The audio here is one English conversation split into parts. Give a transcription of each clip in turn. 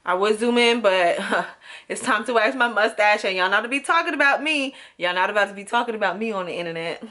I would zoom in, but it's time to wax my mustache, and y'all not to be talking about me. Y'all not about to be talking about me on the internet.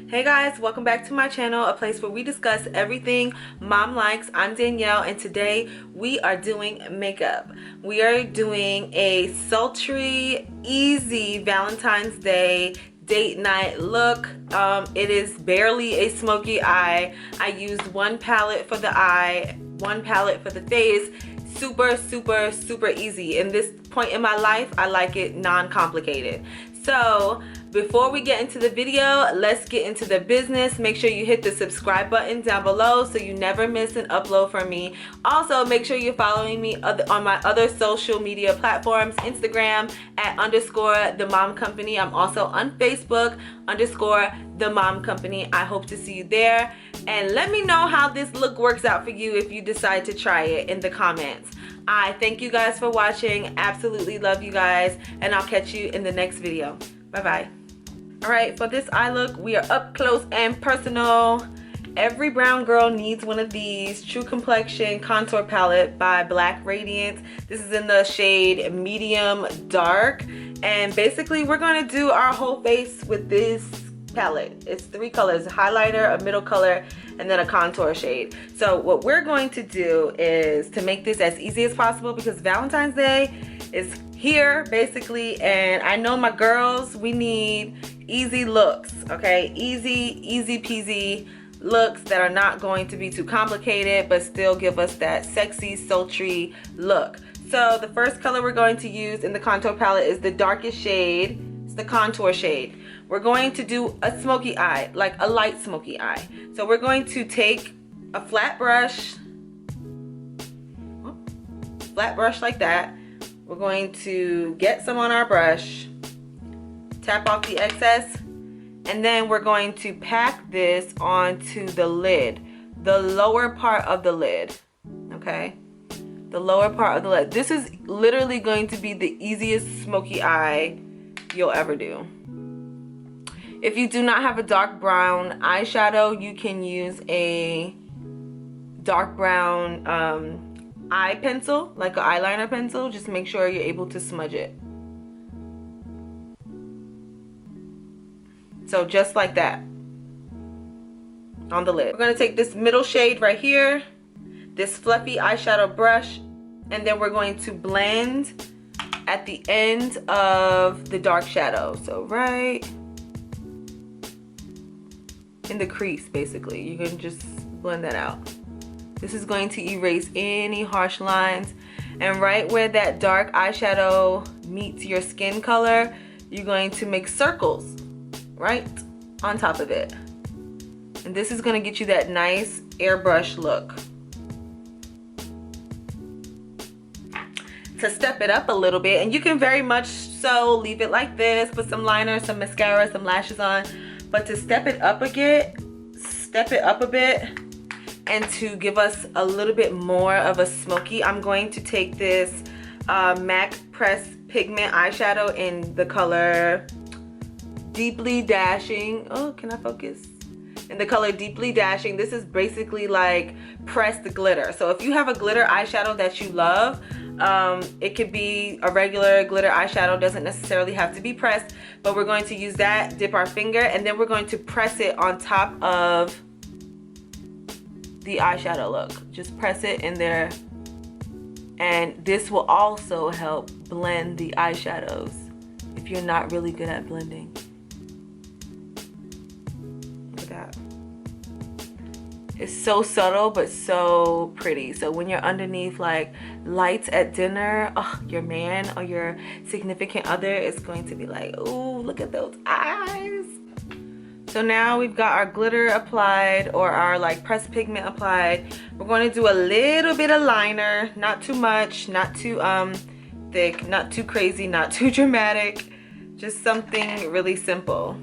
Hey guys, welcome back to my channel, a place where we discuss everything mom likes. I'm Danielle, and today we are doing makeup. We are doing a sultry, easy Valentine's Day date night look. It is barely a smoky eye. I used one palette for the eye, one palette for the face. Super easy. In this point in my life, I like it non-complicated. So before we get into the video, let's get into the business. Make sure you hit the subscribe button down below so you never miss an upload from me. Also, make sure you're following me on my other social media platforms, Instagram at _TheMomCompany. I'm also on Facebook _TheMomCompany. I hope to see you there. And let me know how this look works out for you if you decide to try it in the comments. I thank you guys for watching. Absolutely love you guys. And I'll catch you in the next video. Bye-bye. Alright, for this eye look, we are up close and personal. Every brown girl needs one of these. True Complexion Contour Palette by Black Radiance. This is in the shade Medium Dark. And basically, we're going to do our whole face with this palette. It's 3 colors: a highlighter, a middle color, and then a contour shade. So what we're going to do is to make this as easy as possible, because Valentine's Day is here basically, and I know my girls, we need easy looks, okay? Easy peasy looks that are not going to be too complicated but still give us that sexy, sultry look. So the first color we're going to use in the contour palette is the darkest shade. It's the contour shade. We're going to do a smoky eye, like a light smoky eye. So we're going to take a flat brush like that. We're going to get some on our brush, tap off the excess, and then we're going to pack this onto the lid, the lower part of the lid, okay? The lower part of the lid. This is literally going to be the easiest smoky eye you'll ever do. If you do not have a dark brown eyeshadow, you can use a dark brown eye pencil, like an eyeliner pencil. Just make sure you're able to smudge it. So just like that on the lid. We're going to take this middle shade right here, this fluffy eyeshadow brush, and then we're going to blend at the end of the dark shadow. So right in the crease, basically. You can just blend that out. This is going to erase any harsh lines. And right where that dark eyeshadow meets your skin color, you're going to make circles right on top of it. And this is going to get you that nice airbrush look. To step it up a little bit, and you can very much so leave it like this, put some liner, some mascara, some lashes on. But to step it up a bit, and to give us a little bit more of a smoky, I'm going to take this MAC Press Pigment eyeshadow in the color Deeply Dashing. Oh, can I focus? In the color Deeply Dashing. This is basically like pressed glitter. So if you have a glitter eyeshadow that you love, it could be a regular glitter eyeshadow, doesn't necessarily have to be pressed, but we're going to use that, dip our finger, and then we're going to press it on top of the eyeshadow look. Just press it in there, and this will also help blend the eyeshadows if you're not really good at blending. Look at that. It's so subtle but so pretty. So when you're underneath like lights at dinner, oh, your man or your significant other is going to be like, ooh, look at those eyes. So now we've got our glitter applied, or our like pressed pigment applied. We're going to do a little bit of liner, not too much, not too thick, not too crazy, not too dramatic, just something really simple.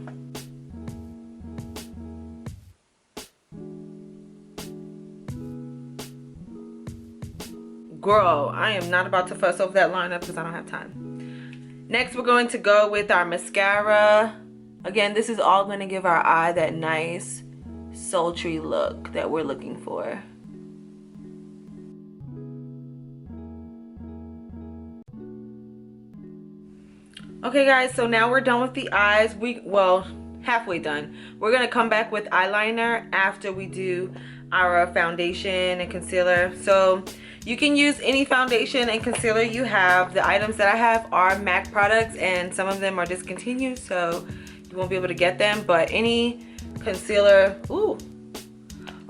Girl, I am not about to fuss over that liner because I don't have time. Next, we're going to go with our mascara. Again, this is all going to give our eye that nice sultry look that we're looking for. Okay guys, so now we're done with the eyes. Well, halfway done. We're going to come back with eyeliner after we do our foundation and concealer. So you can use any foundation and concealer you have. The items that I have are MAC products and some of them are discontinued, so you won't be able to get them, but any concealer or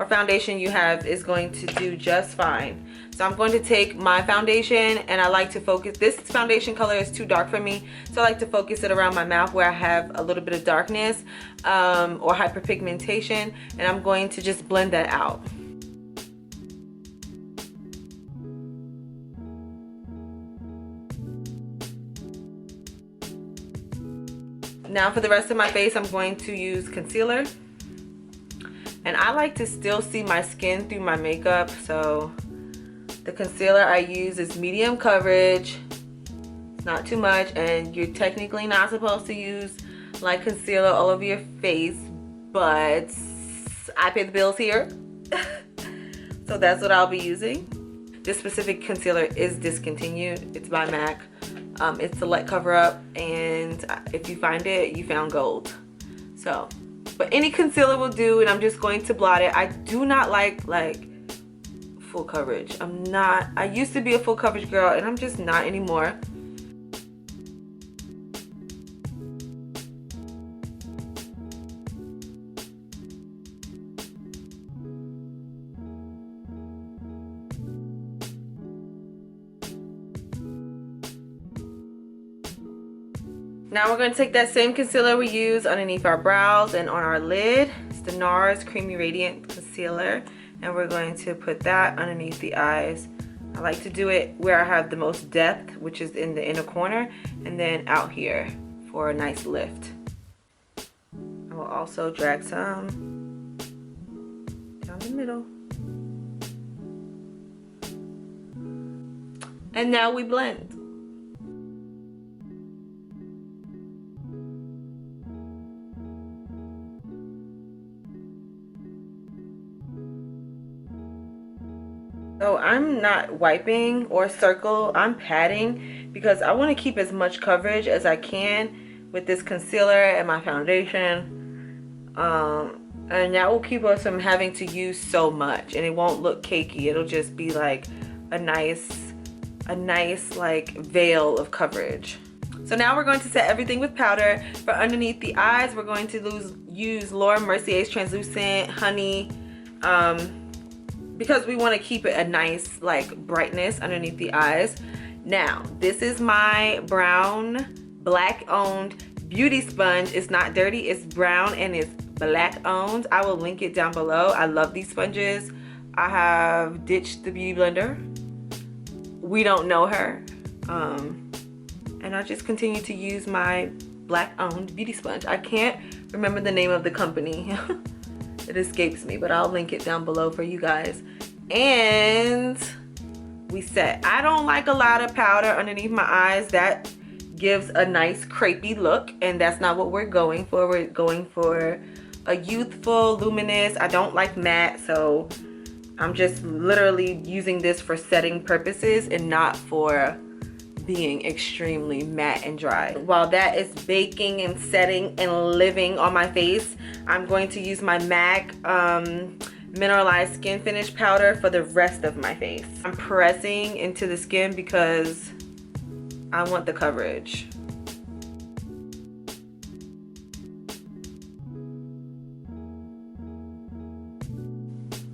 foundation you have is going to do just fine. So I'm going to take my foundation, and I like to focus, this foundation color is too dark for me, so I like to focus it around my mouth where I have a little bit of darkness or hyperpigmentation, and I'm going to just blend that out. Now for the rest of my face, I'm going to use concealer. And I like to still see my skin through my makeup, so the concealer I use is medium coverage. It's not too much, and you're technically not supposed to use like concealer all over your face, but I pay the bills here. So that's what I'll be using. This specific concealer is discontinued. It's by MAC. It's Select Cover Up, and if you find it, you found gold. So, but any concealer will do, and I'm just going to blot it. I do not like full coverage. I used to be a full coverage girl, and I'm just not anymore. Now we're going to take that same concealer we use underneath our brows and on our lid. It's the NARS Creamy Radiant Concealer, and we're going to put that underneath the eyes. I like to do it where I have the most depth, which is in the inner corner, and then out here for a nice lift. I will also drag some down the middle. And now we blend. So I'm not wiping or circle, I'm patting because I want to keep as much coverage as I can with this concealer and my foundation. And that will keep us from having to use so much, and it won't look cakey. It'll just be like a nice like veil of coverage. So now we're going to set everything with powder. For underneath the eyes, we're going to use Laura Mercier's Translucent Honey, because we want to keep it a nice like brightness underneath the eyes. Now this is my brown black owned beauty sponge. It's not dirty, it's brown and it's black owned. I will link it down below. I love these sponges. I have ditched the beauty blender. We don't know her, and I just continue to use my black owned beauty sponge. I can't remember the name of the company. It escapes me, but I'll link it down below for you guys. And we set. I don't like a lot of powder underneath my eyes. That gives a nice crepey look, and that's not what we're going for. We're going for a youthful, luminous. I don't like matte, so I'm just literally using this for setting purposes and not for being extremely matte and dry. While that is baking and setting and living on my face, I'm going to use my MAC mineralized skin finish powder for the rest of my face. I'm pressing into the skin because I want the coverage.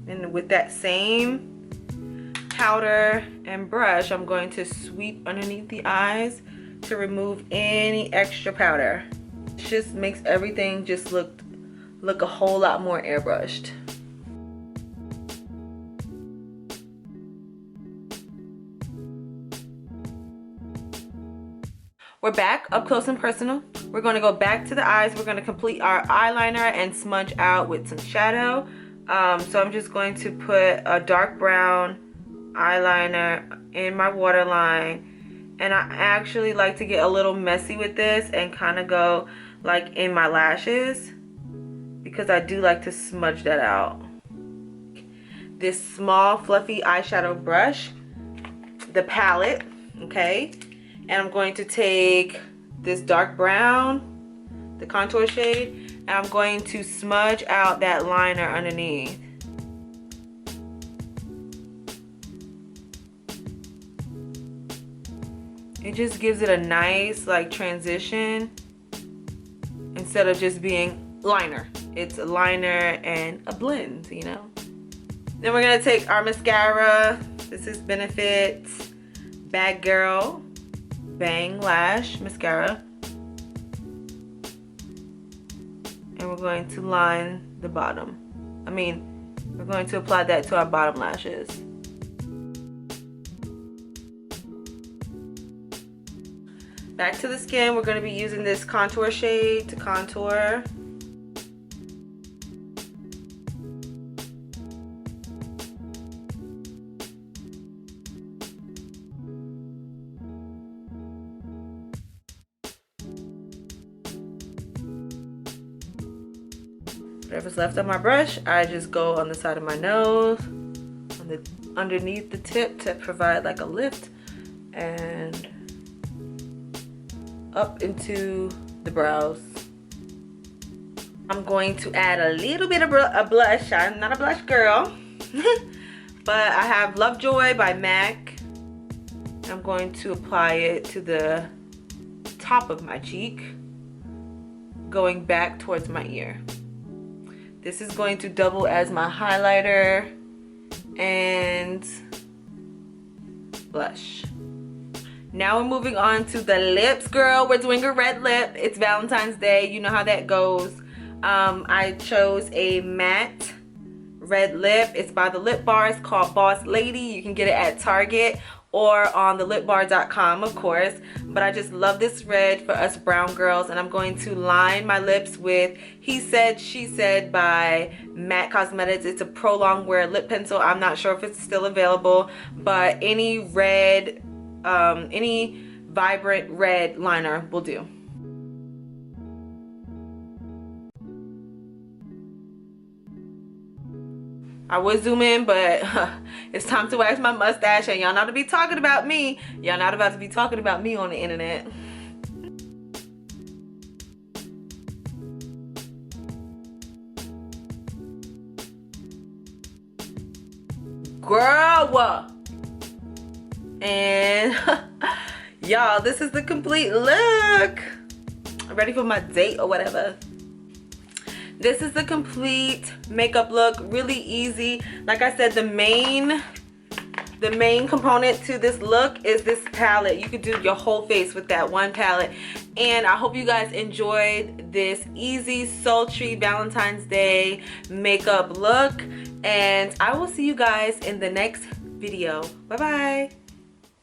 And with that same powder and brush, I'm going to sweep underneath the eyes to remove any extra powder. It just makes everything just look a whole lot more airbrushed. We're back up close and personal. We're going to go back to the eyes. We're going to complete our eyeliner and smudge out with some shadow. So I'm just going to put a dark brown eyeliner in my waterline, And I actually like to get a little messy with this and kind of go like in my lashes, because I do like to smudge that out. This small fluffy eyeshadow brush, the palette, okay? And I'm going to take this dark brown, the contour shade, and I'm going to smudge out that liner underneath. It just gives it a nice like transition instead of just being liner. It's a liner and a blend, you know. Then we're gonna take our mascara. This is Benefit Bad Girl Bang Lash Mascara. And we're going to line the bottom. We're going to apply that to our bottom lashes. Back to the skin, we're going to be using this contour shade to contour. Whatever's left on my brush, I just go on the side of my nose, underneath the tip to provide like a lift, and up into the brows. I'm going to add a little bit of a blush. I'm not a blush girl, but I have Lovejoy by MAC. I'm going to apply it to the top of my cheek, going back towards my ear. This is going to double as my highlighter and blush. Now we're moving on to the lips, girl. We're doing a red lip. It's Valentine's Day. You know how that goes. I chose a matte red lip. It's by the Lip Bar. It's called Boss Lady. You can get it at Target or on thelipbar.com, of course. But I just love this red for us brown girls. And I'm going to line my lips with He Said, She Said by MAC Cosmetics. It's a prolonged wear lip pencil. I'm not sure if it's still available, but any red, any vibrant red liner will do. I would zoom in, but it's time to wax my mustache, and y'all not to be talking about me. Y'all not about to be talking about me on the internet. Girl! And y'all, this is the complete look. I'm ready for my date or whatever. This is the complete makeup look. Really easy. Like I said, the main component to this look is this palette. You could do your whole face with that one palette. And I hope you guys enjoyed this easy, sultry Valentine's Day makeup look. And I will see you guys in the next video. Bye bye.